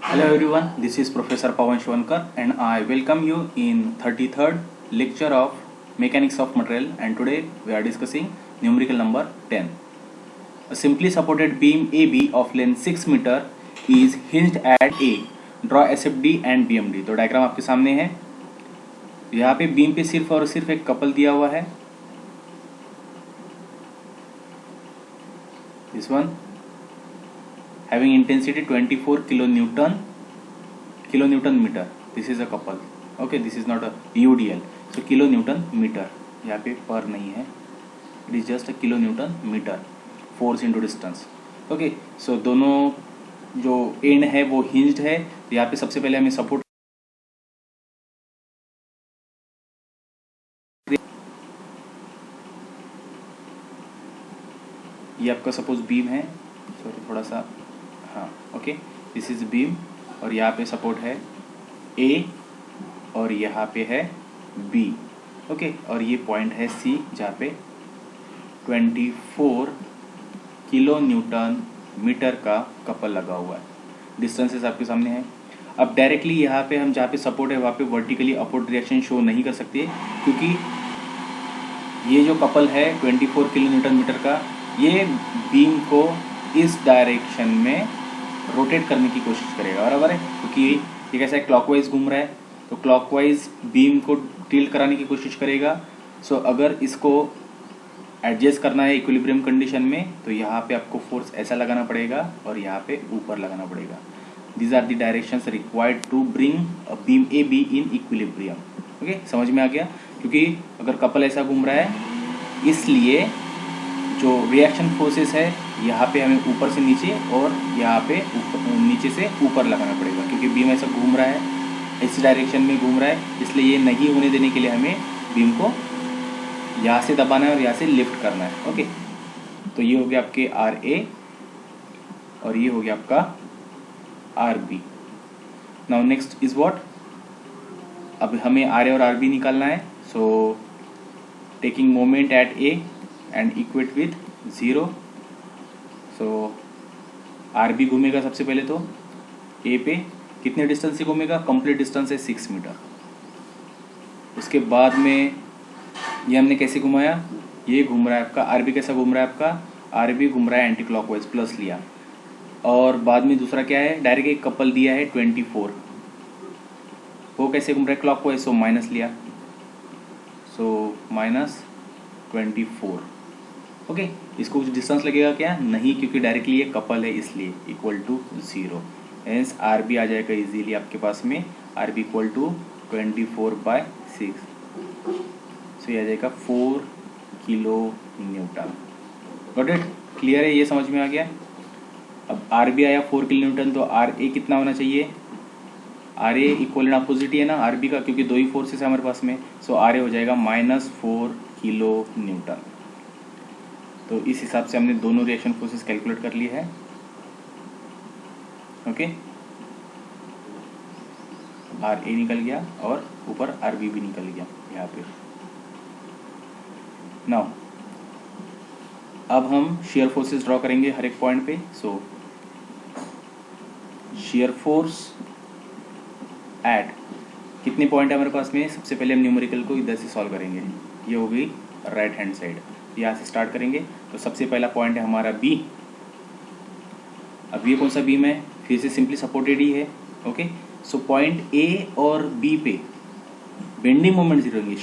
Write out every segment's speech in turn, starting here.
Hello everyone, this is Professor Pawan Shwankar and I welcome you in 33rd lecture of Mechanics of Material, and today we are discussing numerical number 10. A simply supported beam AB of length 6 meter is hinged at A. Draw SFD and BMD. तो diagram आपके सामने है। यहाँ पे beam पे सिर्फ और सिर्फ एक कपल दिया हुआ है, this one having intensity 24 kilonewton meter. This is a couple. Okay, this is not a UDL. So kilonewton meter, यहाँ पे पर नहीं है, it is just a kilonewton meter, force into distance. Okay, so दोनों जो एंड है वो hinged है। तो यहाँ पे सबसे पहले हमें सपोर्ट, ये आपका सपोज बीम है, सॉरी थोड़ा सा, हाँ ओके, दिस इज बीम और यहाँ पे सपोर्ट है ए और यहाँ पे है बी, ओके, और ये पॉइंट है सी जहाँ पे 24 किलो न्यूटन मीटर का कपल लगा हुआ है। डिस्टेंसेस आपके सामने है। अब डायरेक्टली यहाँ पे हम जहाँ पे सपोर्ट है वहाँ पे वर्टिकली अपवर्ड डायरेक्शन शो नहीं कर सकते, क्योंकि ये जो कपल है 24 किलो न्यूटन मीटर का, ये बीम को इस डायरेक्शन में रोटेट करने की कोशिश करेगा, बराबर है, क्योंकि ये कैसा है, क्लॉकवाइज घूम रहा है, तो क्लॉकवाइज बीम को टिल्ट कराने की कोशिश करेगा। सो अगर इसको एडजस्ट करना है इक्विलिब्रियम कंडीशन में, तो यहाँ पे आपको फोर्स ऐसा लगाना पड़ेगा और यहाँ पे ऊपर लगाना पड़ेगा। These are the directions required to bring a beam A B in equilibrium. Okay, समझ में आ गया? क्योंकि अगर कपल ऐसा घूम रहा है, इसलिए जो रिएक्शन फोर्सेस है यहाँ पे हमें ऊपर से नीचे और यहाँ पे नीचे से ऊपर लगाना पड़ेगा, क्योंकि बीम ऐसा घूम रहा है, इस डायरेक्शन में घूम रहा है, इसलिए ये नहीं होने देने के लिए हमें बीम को यहाँ से दबाना है और यहाँ से लिफ्ट करना है। ओके, तो ये हो गया आपके आर ए और ये हो गया आपका R B. Now next is what, अब हमें आर ए और आर बी निकालना है। So taking moment at A and equate with 0, so R B घूमेगा सबसे पहले तो ए पे कितने डिस्टेंस से घूमेगा, कंप्लीट डिस्टेंस है 6 मीटर। उसके बाद में ये हमने कैसे घुमाया, ये घूम रहा है आपका आर बी, कैसा घूम रहा है आपका आर बी घूम रहा है एंटी क्लॉकवाइज, प्लस लिया, और बाद में दूसरा क्या है, डायरेक्ट एक कपल दिया है 24, वो कैसे घूम रहा है क्लॉकवाइज, सो माइनस लिया, सो माइनस 24। ओके, इसको कुछ डिस्टेंस लगेगा क्या, नहीं, क्योंकि डायरेक्टली ये कपल है इसलिए equal to 0। Hence R B आ जाएगा इजीली आपके पास में, R B equal to 24/6, so ये आ जाएगा 4 kilo newton. Got it? Clear है? ये समझ में आ गया? अब आर बी आया 4 किलो न्यूटन, तो आर ए कितना होना चाहिए, R A equal and opposite ही है ना आर बी का, क्योंकि दो ही फोर्सेस है हमारे पास में। सो आर ए हो जाएगा -4 किलो न्यूटन। तो इस हिसाब से हमने दोनों रिएक्शन फोर्सेस कैलकुलेट कर लिए है। ओके, आर ए निकल गया और ऊपर आर बी भी निकल गया यहाँ पे। नाउ अब हम शेयर फोर्सेस ड्रॉ करेंगे हर एक पॉइंट पे। सो शेयर फोर्स एट कितने पॉइंट है हमारे पास में, सबसे पहले हम न्यूमेरिकल को इधर से सॉल्व करेंगे। ये हो गई राइट हैंड साइड, यहाँ से स्टार्ट करेंगे। तो सबसे पहला पॉइंट है हमारा बी। अब ये कौन सा बीम है, फिर से सिंपली सपोर्टेड ही है। ओके, सो पॉइंट ए और बी पे बेंडिंग मोमेंट 0 होंगे,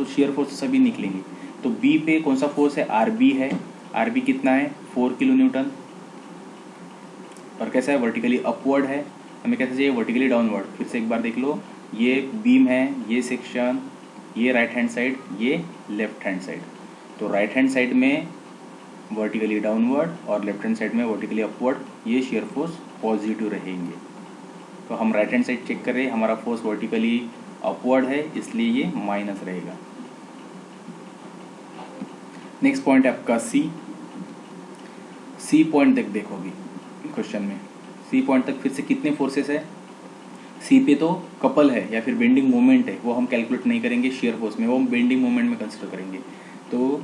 शेयर फोर्स सभी निकलेंगे। तो बी पे कौन सा फोर्स है, आर बी है। आर बी कितना है, 4 किलो न्यूटन, और कैसा है, वर्टिकली अपवर्ड है। हमें कैसे चाहिए, वर्टिकली डाउनवर्ड। फिर से एक बार देख लो, ये बीम है, ये सेक्शन, ये राइट हैंड साइड, ये लेफ्ट हैंड साइड। तो राइट हैंड साइड में वर्टिकली डाउनवर्ड और लेफ्ट हैंड साइड में वर्टिकली अपवर्ड, ये शेयर फोर्स पॉजिटिव रहेंगे। तो हम राइट हैंड साइड चेक कर रहे हैं, हमारा फोर्स वर्टिकली अपवर्ड है, इसलिए ये माइनस रहेगा। नेक्स्ट पॉइंट है आपका सी। सी पॉइंट तक देखोगे क्वेश्चन में, सी पॉइंट तक फिर से कितने फोर्सेस है, सी पे तो कपल है या फिर बेंडिंग मोमेंट है, वो हम कैलकुलेट नहीं करेंगे शेयर फोर्स में, वो हम बेंडिंग मोमेंट में कंसिडर करेंगे। तो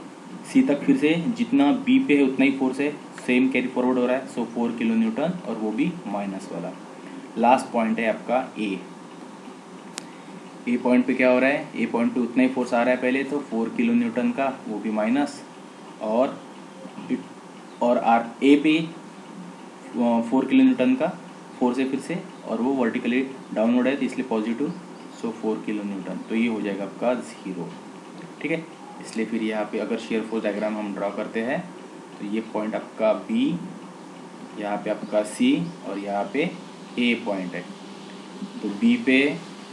सी तक फिर से जितना बी पे है उतना ही फोर्स है, सेम कैरी फॉरवर्ड हो रहा है। सो 4 किलो न्यूटन, और वो भी माइनस वाला। लास्ट पॉइंट है आपका ए पॉइंट पे क्या हो रहा है, ए पॉइंट पे उतना ही फोर्स आ रहा है पहले तो 4 किलो न्यूटन का, वो भी माइनस, और आर ए पे 4 किलो न्यूटन का फोर्स है फिर से, और वो वर्टिकली डाउनवर्ड है तो इसलिए पॉजिटिव, सो 4 किलो न्यूटन, तो ये हो जाएगा आपका 0। ठीक है, इसलिए फिर यहाँ पे अगर शेयर फोर्स डायग्राम हम ड्रॉ करते हैं तो ये पॉइंट आपका बी, यहाँ पे आपका सी, और यहाँ पे ए पॉइंट है। तो बी पे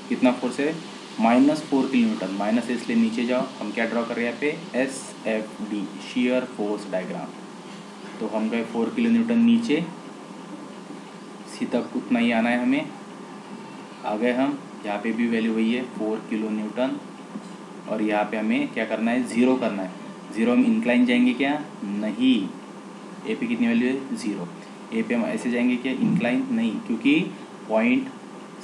कितना फोर्स है, -4 किलो न्यूटन, माइनस है इसलिए नीचे जाओ, हम क्या ड्रॉ कर रहे हैं यहाँ पे, S F D, shear force diagram. तो हम गए 4 किलो न्यूटन नीचे, सी तक उतना ही आना है हमें, आ गए हम, यहाँ पे भी वैल्यू वही है 4 किलो न्यूटन, और यहाँ पे हमें क्या करना है, 0 करना है। 0 हम इंक्लाइन जाएंगे क्या, नहीं, ए पे कितनी वैल्यू है, 0। ए पे हम ऐसे जाएंगे क्या, इंक्लाइन नहीं, क्योंकि पॉइंट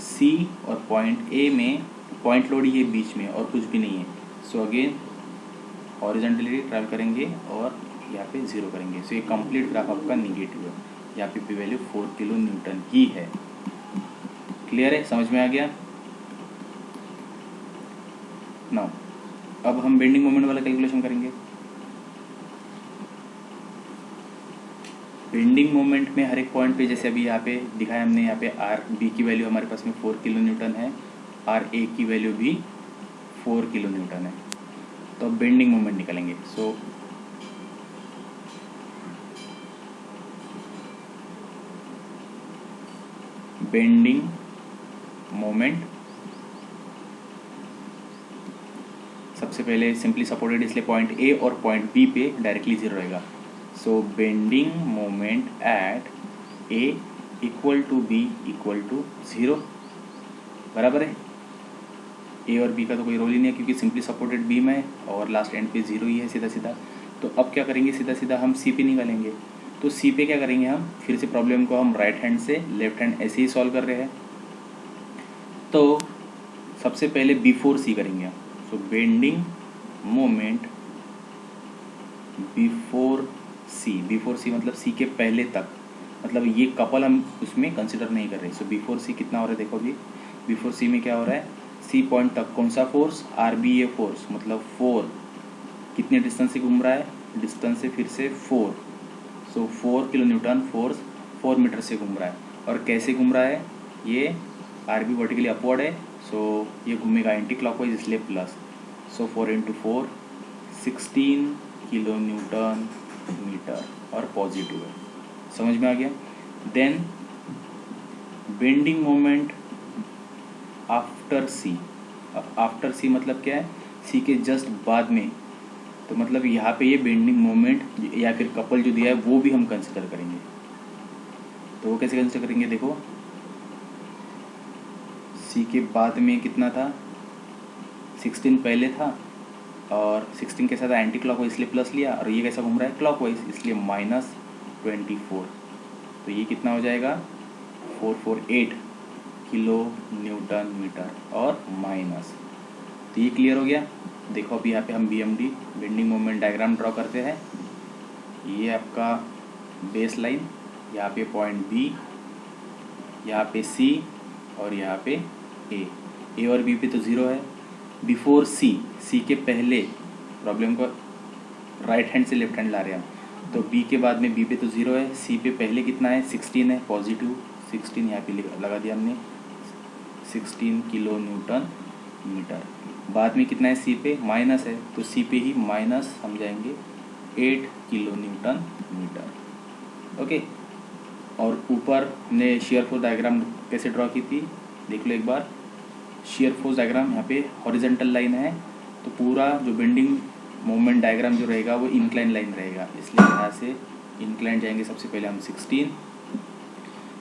सी और पॉइंट ए में पॉइंट लोड ही है बीच में और कुछ भी नहीं है। सो अगेन हॉरिजॉन्टली ट्रैवल करेंगे और यहाँ पे 0 करेंगे। सो ये कंप्लीट ग्राफ आपका निगेटिव है, यहाँ पे पी वैल्यू 4 किलो न्यूटन ही है। क्लियर है, समझ में आ गया। नाउ अब हम बेंडिंग मोमेंट वाला कैलकुलेशन करेंगे। बेंडिंग मोमेंट में हर एक पॉइंट पे, जैसे अभी यहाँ पे दिखाया हमने, यहाँ पे आर बी की वैल्यू हमारे पास में 4 किलो न्यूटन है, आर ए की वैल्यू भी 4 किलो न्यूटन है। तो अब बेंडिंग मोमेंट निकालेंगे। सो बेंडिंग मोमेंट सबसे पहले सिंपली सपोर्टेड, इसलिए पॉइंट ए और पॉइंट बी पे डायरेक्टली 0 रहेगा। So bending moment at A equal to B equal to 0, बराबर है। ए और बी का तो कोई रोल ही नहीं है क्योंकि सिंपली सपोर्टेड बीम है और लास्ट एंड पे 0 ही है सीधा सीधा। तो अब क्या करेंगे, सीधा सीधा हम सी पे निकालेंगे। तो सी पे क्या करेंगे, हम फिर से प्रॉब्लम को हम राइट हैंड से लेफ्ट हैंड ऐसे ही सॉल्व कर रहे हैं। तो सबसे पहले बिफोर सी करेंगे हम। सो बेंडिंग मोमेंट बिफोर सी मतलब सी के पहले तक, मतलब ये कपल हम उसमें कंसिडर नहीं कर रहे। सो बिफोर सी कितना हो रहा है, देखो अभी बिफोर सी में क्या हो रहा है, सी पॉइंट तक कौन सा force, R B A force, मतलब 4 कितने डिस्टेंस से घूम रहा है, डिस्टेंस से फिर से 4। सो 4 किलो न्यूटन फोर्स 4 मीटर से घूम रहा है। और कैसे घूम रहा है, ये आर बी वर्टिकली अपवर्ड है, सो ये घूमेगा एंटी क्लॉकवाइज इसलिए प्लस। सो 4 × 4 16 किलो न्यूटन मीटर और पॉजिटिव है। समझ में आ गया। देन बेंडिंग मोमेंट आफ्टर सी। अब आफ्टर सी मतलब क्या है, सी के जस्ट बाद में, तो मतलब यहाँ पे ये बेंडिंग मोमेंट या फिर कपल जो दिया है वो भी हम कंसिडर करेंगे। तो वो कैसे कंसिडर करेंगे, देखो सी के बाद में कितना था, 16 पहले था और 16 के साथ एंटी क्लॉकवाइज इसलिए प्लस लिया, और ये कैसा घूम रहा है क्लॉकवाइज इसलिए -24। तो ये कितना हो जाएगा 448 किलो न्यूटन मीटर और माइनस। तो ये क्लियर हो गया। देखो अभी यहाँ पे हम BMD bending moment diagram draw करते हैं। ये आपका बेस लाइन, यहाँ पे पॉइंट B, यहाँ पे C और यहाँ पे A और B पे तो 0 है। बिफोर सी के पहले, प्रॉब्लम को राइट हैंड से लेफ्ट हैंड ला रहे हैं हम, तो B के बाद में B पे तो 0 है, C पे पहले कितना है 16 है, पॉजिटिव 16 यहाँ पे लगा दिया हमने, 16 किलो न्यूटन मीटर। बाद में कितना है C पे माइनस है, तो C पे ही माइनस हम जाएंगे 8 किलो न्यूटन मीटर। ओके, और ऊपर हमने शेयर फोर्स डायग्राम कैसे ड्रॉ की थी, देख लो एक बार। शेयर फोर्स डायग्राम यहाँ पे हॉरिजॉन्टल लाइन है, तो पूरा जो बेंडिंग मोमेंट डायग्राम जो रहेगा वो इंक्लाइन लाइन रहेगा, इसलिए यहाँ से इंक्लाइन जाएंगे सबसे पहले हम 16,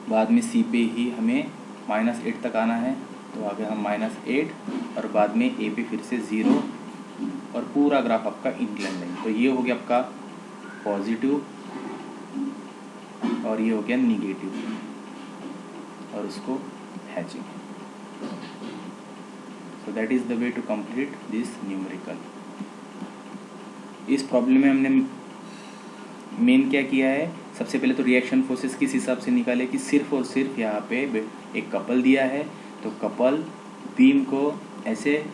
बाद में सी पे ही हमें -8 तक आना है, तो आगे हम -8 और बाद में ए पे फिर से 0 और पूरा ग्राफ आपका इंक्लाइन लाइन। तो ये हो गया आपका पॉजिटिव और ये हो गया निगेटिव, और उसको hatching. So that is the way to complete this numerical. इस प्रॉब्लम में हमने मेन क्या किया है, सबसे पहले तो रिएक्शन फोर्सेस किस हिसाब से निकाले कि सिर्फ और सिर्फ यहाँ पे एक कपल दिया है, तो कपल बीम को ऐसे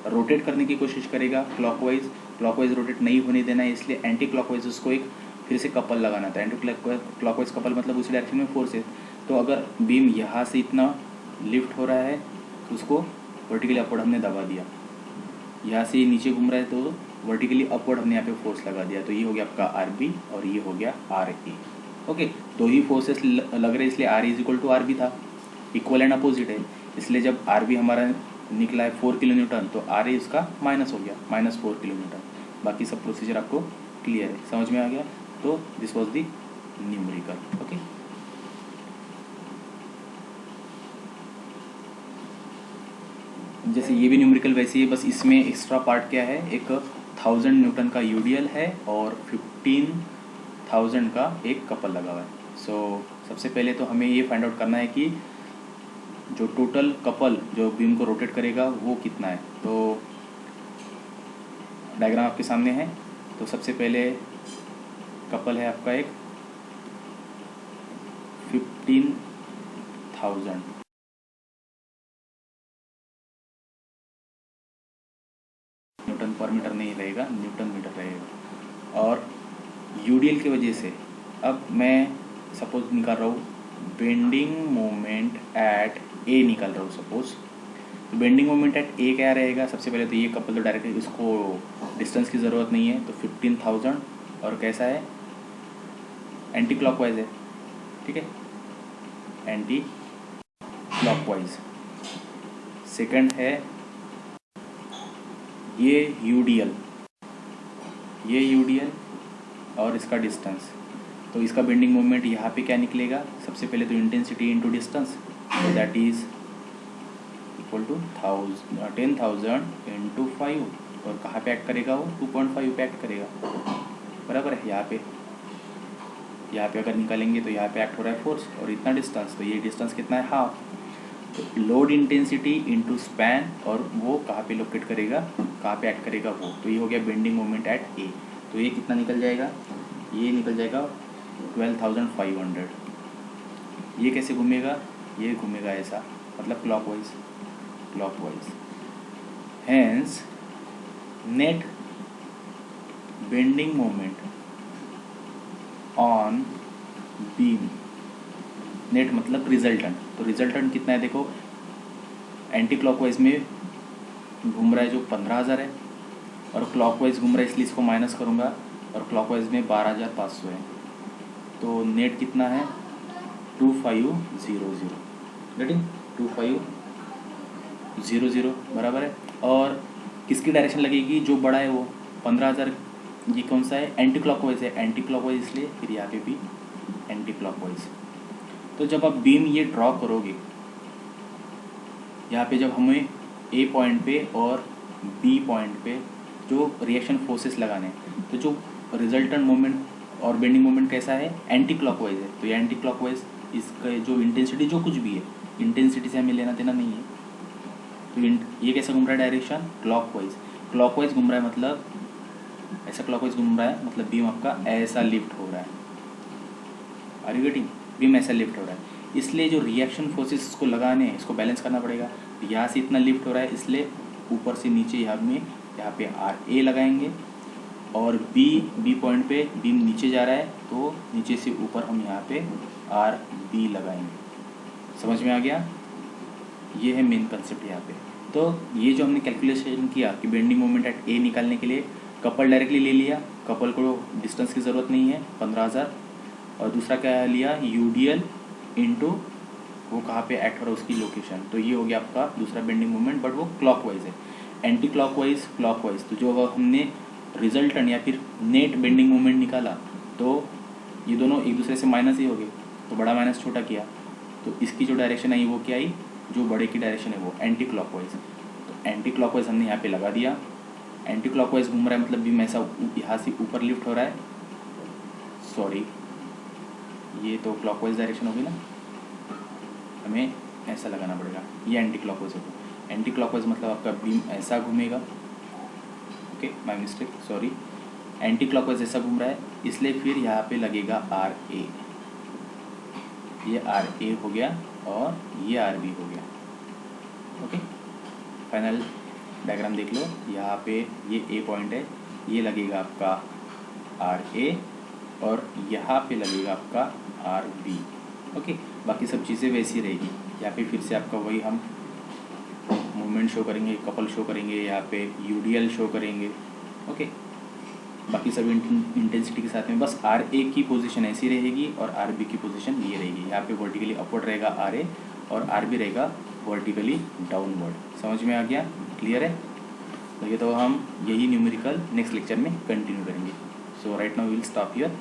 रोटेट करने की कोशिश करेगा क्लॉकवाइज रोटेट नहीं होने देना है, इसलिए एंटी क्लॉकवाइज उसको एक फिर से कपल लगाना था। एंटी क्लॉकवाइज कपल मतलब उसी डायरेक्शन में फोर्स है। तो अगर बीम यहाँ से इतना लिफ्ट हो रहा है तो उसको वर्टिकली अपवर्ड हमने दबा दिया, यहाँ से ये नीचे घूम रहा है तो वर्टिकली अपवर्ड हमने यहाँ पे फोर्स लगा दिया। तो ये हो गया आपका आर बी और ये हो गया आर ए। ओके, दो ही फोर्सेस लग रहे इसलिए R is equal to R B था, इक्वल एंड अपोजिट है। इसलिए जब आर बी हमारा निकला है 4 किलो न्यूटन तो आर ए इसका माइनस हो गया, -4 किलो न्यूटन। बाकी सब प्रोसीजर आपको क्लियर है, समझ में आ गया। तो this was the numerical. Okay, जैसे ये भी न्यूमेरिकल वैसे ही, बस इसमें एक्स्ट्रा पार्ट क्या है, एक 1000 न्यूटन का यूडीएल है और 15,000 का एक कपल लगा हुआ है। सो सबसे पहले तो हमें ये फाइंड आउट करना है कि जो टोटल कपल जो बीम को रोटेट करेगा वो कितना है। तो डायग्राम आपके सामने है। तो सबसे पहले कपल है आपका एक 15,000, न्यूटन पर मीटर नहीं रहेगा, न्यूटन मीटर रहेगा। और यूडीएल की वजह से अब मैं सपोज निकाल रहा हूँ बेंडिंग मोमेंट एट ए निकाल रहा हूँ सपोज। तो बेंडिंग मोमेंट एट ए क्या रहेगा, सबसे पहले तो ये कपल तो डायरेक्टली इसको डिस्टेंस की ज़रूरत नहीं है, तो 15,000 और कैसा है, एंटी क्लॉकवाइज है, ठीक है, एंटी क्लॉकवाइज। सेकंड है ये यूडीएल और इसका डिस्टेंस। तो इसका बेंडिंग मोमेंट यहाँ पे क्या निकलेगा, सबसे पहले तो intensity into distance, that is equal to 10,000 into 5। और कहाँ पे एक्ट करेगा वो, 2.5 पे एक्ट करेगा, बराबर है। यहाँ पे अगर निकालेंगे तो यहाँ पे एक्ट हो रहा है फोर्स और इतना डिस्टेंस, तो ये डिस्टेंस कितना है, हाफ। तो लोड इंटेंसिटी इंटू स्पैन, और वो कहाँ पे लोकेट करेगा, कहाँ पे एक्ट करेगा वो। तो ये हो गया बेंडिंग मोमेंट एट ए। तो ये कितना निकल जाएगा, ये निकल जाएगा 12,500। ये कैसे घूमेगा, ये घूमेगा ऐसा, मतलब clockwise. Hence net bending moment on beam, net मतलब रिजल्टेंट। तो रिजल्टेंट कितना है देखो, एंटी क्लॉकवाइज में घूम रहा है जो 15,000 है, और क्लॉकवाइज घूम रहा है इसलिए इसको माइनस करूँगा, और क्लॉकवाइज में 12,500 है। तो नेट कितना है, 2500, गेटिंग 2500 बराबर है। और किसकी डायरेक्शन लगेगी, जो बड़ा है वो 15,000, ये कौन सा है, एंटी क्लॉकवाइज है, एंटी क्लॉकवाइज इसलिए फिर यहाँ पे भी एंटी क्लॉकवाइज। तो जब आप बीम ये ड्रॉ करोगे, यहाँ पे जब हमें ए पॉइंट पे और बी पॉइंट पे जो रिएक्शन फोर्सेस लगाने हैं, तो जो रिजल्टेंट मोमेंट और बेंडिंग मोमेंट कैसा है, एंटी क्लॉकवाइज है। तो ये एंटी क्लॉकवाइज, इसका जो इंटेंसिटी जो कुछ भी है, इंटेंसिटी से हमें लेना देना नहीं है। तो ये कैसा घूम रहा है, डायरेक्शन क्लॉकवाइज घूम रहा है, मतलब ऐसा क्लॉकवाइज घूम रहा है, मतलब बीम आपका ऐसा लिफ्ट हो रहा है। आर यू गेटिंग, बीम ऐसा लिफ्ट हो रहा है, इसलिए जो रिएक्शन फोर्सेस इसको लगाने हैं, इसको बैलेंस करना पड़ेगा। यहाँ से इतना लिफ्ट हो रहा है, इसलिए ऊपर से नीचे यहाँ पे आर ए लगाएंगे, और बी पॉइंट पे बीम नीचे जा रहा है तो नीचे से ऊपर हम यहाँ पे आर बी लगाएंगे। समझ में आ गया, ये है मेन कंसेप्ट यहाँ पे। तो ये जो हमने कैलकुलेशन किया कि बेंडिंग मोमेंट एट ए निकालने के लिए कपल डायरेक्टली ले लिया, कपल को डिस्टेंस की ज़रूरत नहीं है 15,000, और दूसरा क्या लिया, यूडीएल इंटू वो कहाँ पे एक्ट हो रहा है उसकी लोकेशन। तो ये हो गया आपका दूसरा बेंडिंग मोमेंट, बट वो क्लॉकवाइज है, एंटी क्लॉकवाइज क्लॉकवाइज। तो जो हमने रिजल्टेंट या फिर नेट बेंडिंग मोमेंट निकाला, तो ये दोनों एक दूसरे से माइनस ही हो गए, तो बड़ा माइनस छोटा किया, तो इसकी जो डायरेक्शन आई वो क्या आई, जो बड़े की डायरेक्शन है वो एंटी क्लॉकवाइज। तो एंटी क्लॉकवाइज हमने यहाँ पे लगा दिया, एंटी क्लॉकवाइज घूम रहा है, मतलब बीम ऐसा यहाँ से ऊपर लिफ्ट हो रहा है, सॉरी ये तो क्लॉकवाइज डायरेक्शन होगी ना, हमें ऐसा लगाना पड़ेगा, ये एंटी क्लॉकवाइज होगा। एंटी क्लॉकवाइज मतलब आपका बीम ऐसा घूमेगा, okay my mistake, sorry, anti clockwise ऐसा घूम रहा है, इसलिए फिर यहाँ पे लगेगा आर ए, ये आर ए हो गया और ये आर बी हो गया। ओके, फाइनल डायग्राम देख लो। यहाँ पे ये ए पॉइंट है, ये लगेगा आपका आर ए और यहाँ पे लगेगा आपका आर बी। ओके, बाकी सब चीज़ें वैसी रहेगी। यहाँ पे फिर से आपका वही हम मूवमेंट शो करेंगे, कपल शो करेंगे, यहाँ पे यूडीएल शो करेंगे। ओके, बाकी सब इंटेंसिटी के साथ में बस आर ए की पोजीशन ऐसी रहेगी और आर बी की पोजीशन ये रहेगी। यहाँ पे वर्टिकली अपवर्ड रहेगा आर ए और आर बी रहेगा वर्टिकली डाउनवर्ड। समझ में आ गया? क्लियर है? तो ये तो हम यही न्यूमेरिकल नेक्स्ट लेक्चर में कंटिन्यू करेंगे। So right now we will stop here.